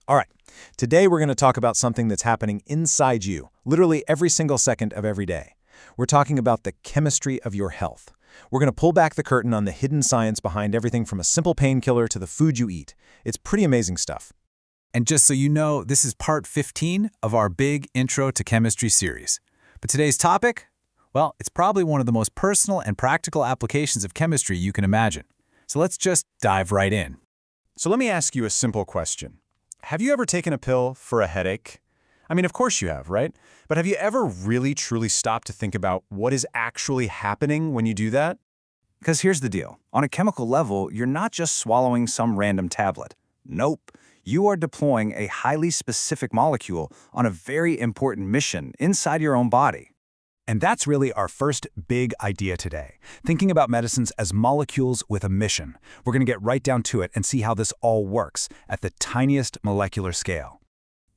All right, today we're going to talk about something that's happening inside you, literally every single second of every day. We're talking about the chemistry of your health. We're going to pull back the curtain on the hidden science behind everything from a simple painkiller to the food you eat. It's pretty amazing stuff. And just so you know, this is part 15 of our big Intro to Chemistry series. But today's topic? Well, it's probably one of the most personal and practical applications of chemistry you can imagine. So let's just dive right in. So let me ask you a simple question. Have you ever taken a pill for a headache? I mean, of course you have, right? But have you ever really truly stopped to think about what is actually happening when you do that? Because here's the deal. On a chemical level, you're not just swallowing some random tablet. Nope. You are deploying a highly specific molecule on a very important mission inside your own body. And that's really our first big idea today, thinking about medicines as molecules with a mission. We're going to get right down to it and see how this all works at the tiniest molecular scale.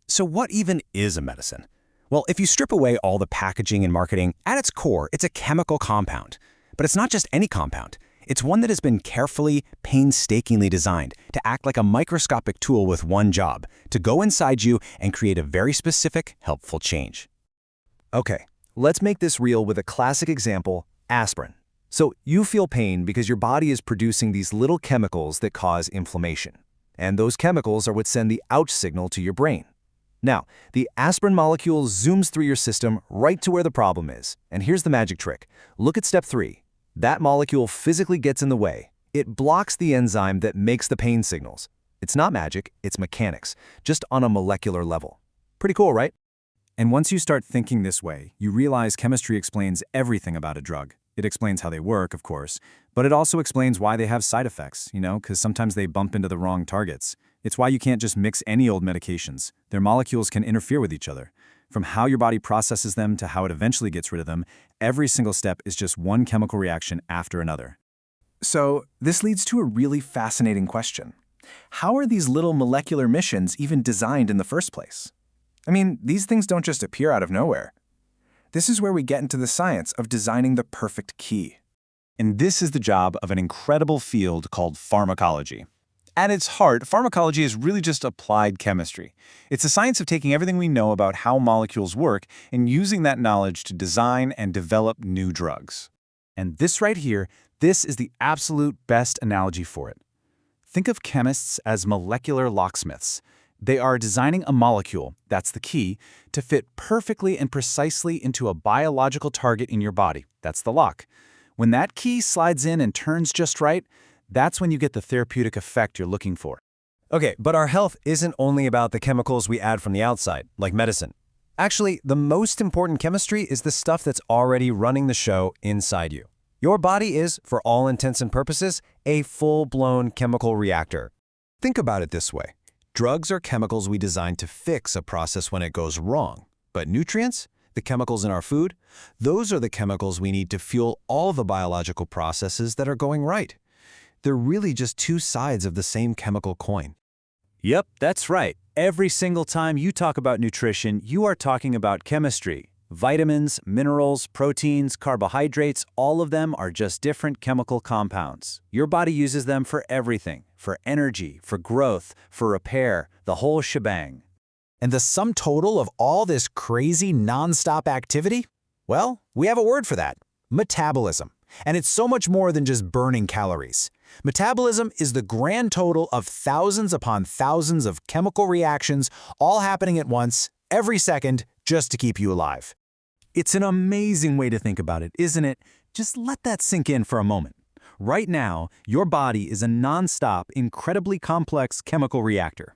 So what even is a medicine? Well, if you strip away all the packaging and marketing, at its core, it's a chemical compound. But it's not just any compound. It's one that has been carefully, painstakingly designed to act like a microscopic tool with one job, to go inside you and create a very specific, helpful change. Okay. Let's make this real with a classic example, aspirin. So you feel pain because your body is producing these little chemicals that cause inflammation. And those chemicals are what send the ouch signal to your brain. Now, the aspirin molecule zooms through your system right to where the problem is. And here's the magic trick. Look at step 3. That molecule physically gets in the way. It blocks the enzyme that makes the pain signals. It's not magic, it's mechanics, just on a molecular level. Pretty cool, right? And once you start thinking this way, you realize chemistry explains everything about a drug. It explains how they work, of course, but it also explains why they have side effects, because sometimes they bump into the wrong targets. It's why you can't just mix any old medications. Their molecules can interfere with each other. From how your body processes them to how it eventually gets rid of them, every single step is just one chemical reaction after another. So this leads to a really fascinating question. How are these little molecular missions even designed in the first place? I mean, these things don't just appear out of nowhere. This is where we get into the science of designing the perfect key. And this is the job of an incredible field called pharmacology. At its heart, pharmacology is really just applied chemistry. It's the science of taking everything we know about how molecules work and using that knowledge to design and develop new drugs. And this right here, this is the absolute best analogy for it. Think of chemists as molecular locksmiths. They are designing a molecule, that's the key, to fit perfectly and precisely into a biological target in your body. That's the lock. When that key slides in and turns just right, that's when you get the therapeutic effect you're looking for. Okay, but our health isn't only about the chemicals we add from the outside, like medicine. Actually, the most important chemistry is the stuff that's already running the show inside you. Your body is, for all intents and purposes, a full-blown chemical reactor. Think about it this way. Drugs are chemicals we design to fix a process when it goes wrong. But nutrients, the chemicals in our food, those are the chemicals we need to fuel all the biological processes that are going right. They're really just two sides of the same chemical coin. Yep, that's right. Every single time you talk about nutrition, you are talking about chemistry. Vitamins, minerals, proteins, carbohydrates, all of them are just different chemical compounds. Your body uses them for everything, for energy, for growth, for repair, the whole shebang. And the sum total of all this crazy non-stop activity? Well, we have a word for that, metabolism. And it's so much more than just burning calories. Metabolism is the grand total of thousands upon thousands of chemical reactions all happening at once, every second, just to keep you alive. It's an amazing way to think about it, isn't it? Just let that sink in for a moment. Right now, your body is a non-stop, incredibly complex chemical reactor.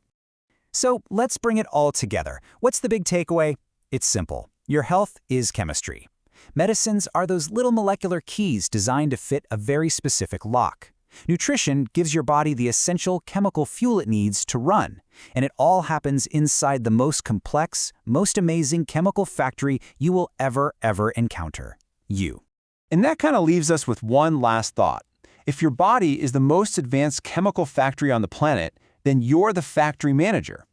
So let's bring it all together. What's the big takeaway? It's simple. Your health is chemistry. Medicines are those little molecular keys designed to fit a very specific lock. Nutrition gives your body the essential chemical fuel it needs to run, and it all happens inside the most complex, most amazing chemical factory you will ever encounter, you. And that kind of leaves us with one last thought. If your body is the most advanced chemical factory on the planet, then you're the factory manager.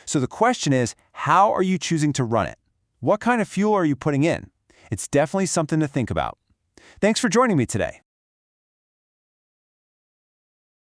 So the question is, how are you choosing to run it? What kind of fuel are you putting in? It's definitely something to think about. Thanks for joining me today.